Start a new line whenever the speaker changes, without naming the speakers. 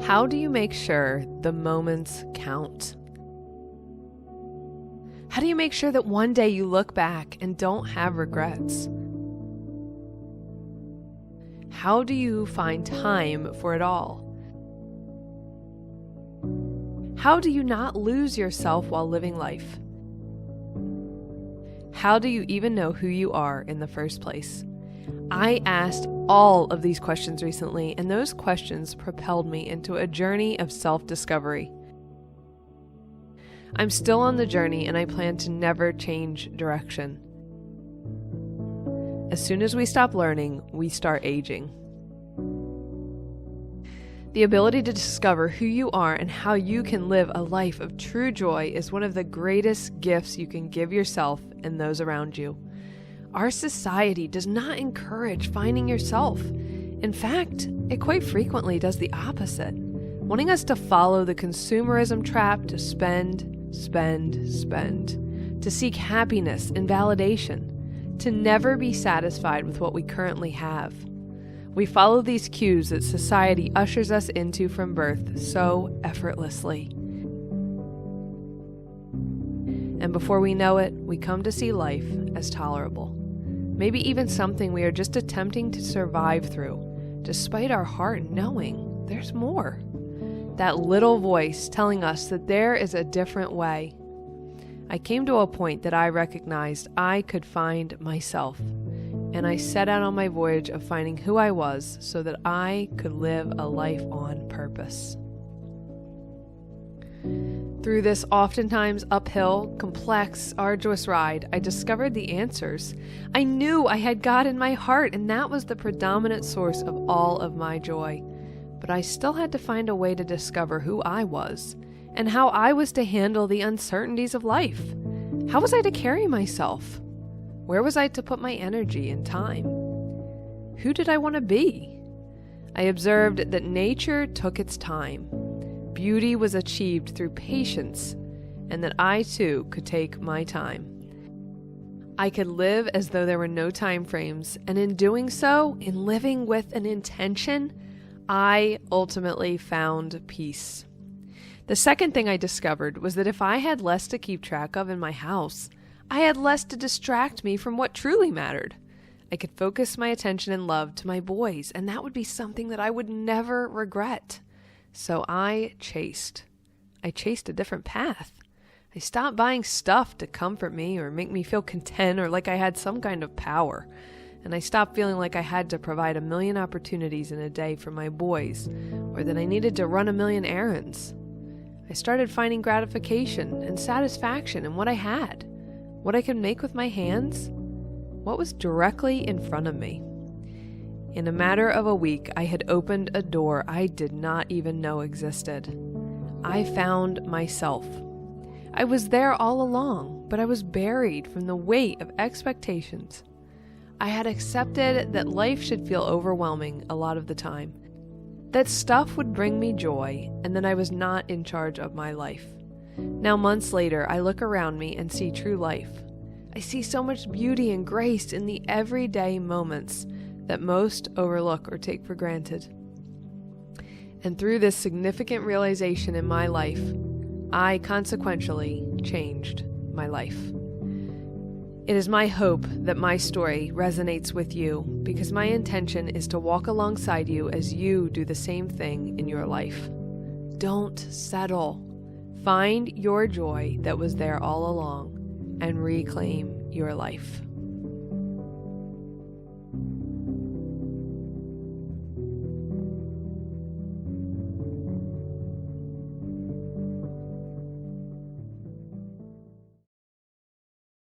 How do you make sure the moments count? How do you make sure that one day you look back and don't have regrets? How do you find time for it all? How do you not lose yourself while living life? How do you even know who you are in the first place? I asked all of these questions recently, and those questions propelled me into a journey of self-discovery. I'm still on the journey, and I plan to never change direction. As soon as we stop learning, we start aging. The ability to discover who you are and how you can live a life of true joy is one of the greatest gifts you can give yourself and those around you. Our society does not encourage finding yourself. In fact, it quite frequently does the opposite, wanting us to follow the consumerism trap to spend, to seek happiness and validation, to never be satisfied with what we currently have. We follow these cues that society ushers us into from birth so effortlessly. And before we know it, we come to see life as tolerable. Maybe even something we are just attempting to survive through, despite our heart knowing there's more. That little voice telling us that there is a different way. I came to a point that I recognized I could find myself, and I set out on my voyage of finding who I was so that I could live a life on purpose. Through this oftentimes uphill, complex, arduous ride, I discovered the answers. I knew I had God in my heart, and that was the predominant source of all of my joy. But I still had to find a way to discover who I was and how I was to handle the uncertainties of life. How was I to carry myself? Where was I to put my energy and time? Who did I want to be? I observed that nature took its time. Beauty was achieved through patience, and that I too could take my time. I could live as though there were no time frames, and in doing so, in living with an intention, I ultimately found peace. The second thing I discovered was that if I had less to keep track of in my house, I had less to distract me from what truly mattered. I could focus my attention and love to my boys, and that would be something that I would never regret. So I chased a different path. I stopped buying stuff to comfort me or make me feel content or like I had some kind of power. And I stopped feeling like I had to provide 1 million opportunities in a day for my boys, or that I needed to run 1 million errands. I started finding gratification and satisfaction in what I had, what I could make with my hands, what was directly in front of me. In a matter of a week, I had opened a door I did not even know existed. I found myself. I was there all along, but I was buried from the weight of expectations. I had accepted that life should feel overwhelming a lot of the time, that stuff would bring me joy, and that I was not in charge of my life. Now, months later, I look around me and see true life. I see so much beauty and grace in the everyday moments that most overlook or take for granted. And through this significant realization in my life, I consequentially changed my life. It is my hope that my story resonates with you, because my intention is to walk alongside you as you do the same thing in your life. Don't settle. Find your joy that was there all along and reclaim your life.